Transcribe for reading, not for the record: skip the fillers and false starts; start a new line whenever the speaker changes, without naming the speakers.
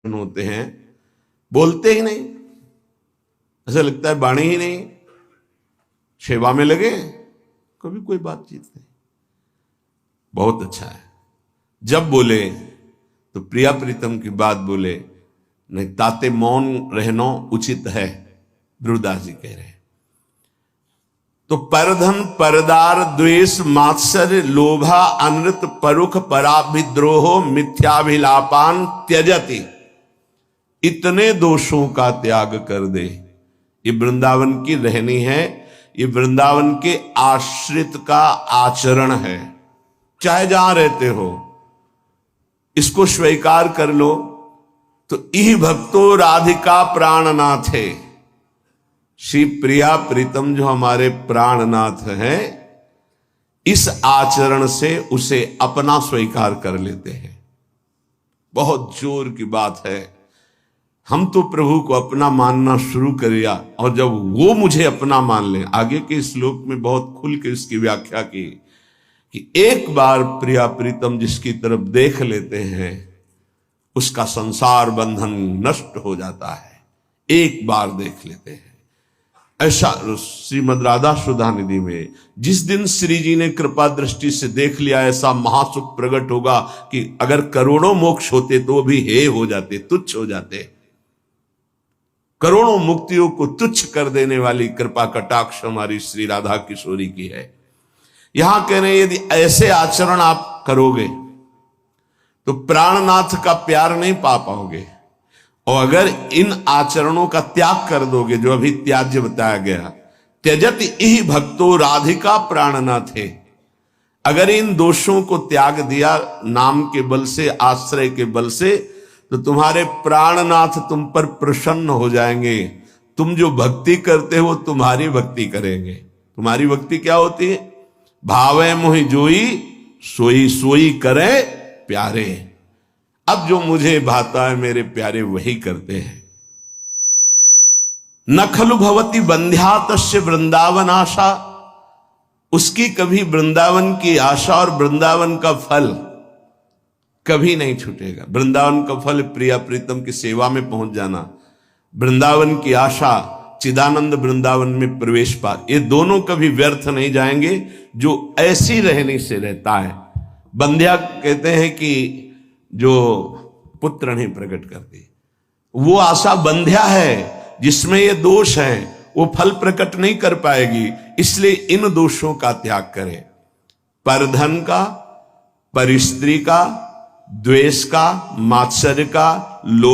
होते हैं, बोलते ही नहीं, ऐसा लगता है बाणी ही नहीं, सेवा में लगे, कभी कोई बातचीत नहीं। बहुत अच्छा है, जब बोले तो प्रिया प्रीतम की बात बोले, नहीं ताते मौन रहना उचित है, ध्रुवदास जी कह रहे हैं। तो परधन परदार द्वेष मात्सर्य लोभा अनृत परुख पराभिद्रोहो मिथ्याभिलापान त्यजति, इतने दोषों का त्याग कर दे। ये वृंदावन की रहनी है, ये वृंदावन के आश्रित का आचरण है। चाहे जहां रहते हो इसको स्वीकार कर लो। तो इह भक्तो राधिका प्राणनाथ है, श्री प्रिया प्रीतम जो हमारे प्राणनाथ हैं, इस आचरण से उसे अपना स्वीकार कर लेते हैं। बहुत जोर की बात है। हम तो प्रभु को अपना मानना शुरू कर दिया, और जब वो मुझे अपना मान ले, आगे के श्लोक में बहुत खुल के इसकी व्याख्या की कि एक बार प्रिया प्रीतम जिसकी तरफ देख लेते हैं उसका संसार बंधन नष्ट हो जाता है, एक बार देख लेते हैं। ऐसा श्रीमद् राधा सुधा निधि में जिस दिन श्री जी ने कृपा दृष्टि से देख लिया, ऐसा महासुख प्रकट होगा कि अगर करोड़ों मोक्ष होते तो भी हे हो जाते, तुच्छ हो जाते। करोड़ों मुक्तियों को तुच्छ कर देने वाली कृपा कटाक्ष हमारी श्री राधा किशोरी की है। यहां कह रहे हैं यदि ऐसे आचरण आप करोगे तो प्राणनाथ का प्यार नहीं पा पाओगे, और अगर इन आचरणों का त्याग कर दोगे, जो अभी त्याज्य बताया गया, त्यजत इहि भक्तो राधिका प्राणनाथ है, अगर इन दोषों को त्याग दिया नाम के बल से, आश्रय के बल से, तो तुम्हारे प्राणनाथ तुम पर प्रसन्न हो जाएंगे। तुम जो भक्ति करते हो तुम्हारी भक्ति करेंगे। तुम्हारी भक्ति क्या होती है? भावे मोहि जोई सोई सोई करे प्यारे। अब जो मुझे भाता है मेरे प्यारे वही करते हैं। न खलु भवति बंध्या तस्य वृंदावन आशा, उसकी कभी वृंदावन की आशा और वृंदावन का फल कभी नहीं छूटेगा। वृंदावन का फल प्रिया प्रीतम की सेवा में पहुंच जाना, वृंदावन की आशा चिदानंद वृंदावन में प्रवेश पा, ये दोनों कभी व्यर्थ नहीं जाएंगे जो ऐसी रहने से रहता है। बंध्या कहते हैं कि जो पुत्र नहीं प्रकट करती, वो आशा बंध्या है जिसमें ये दोष है, वो फल प्रकट नहीं कर पाएगी। इसलिए इन दोषों का त्याग करें। परधन का, परिस्त्री का, द्वेष का, मात्सर्य का, लोभ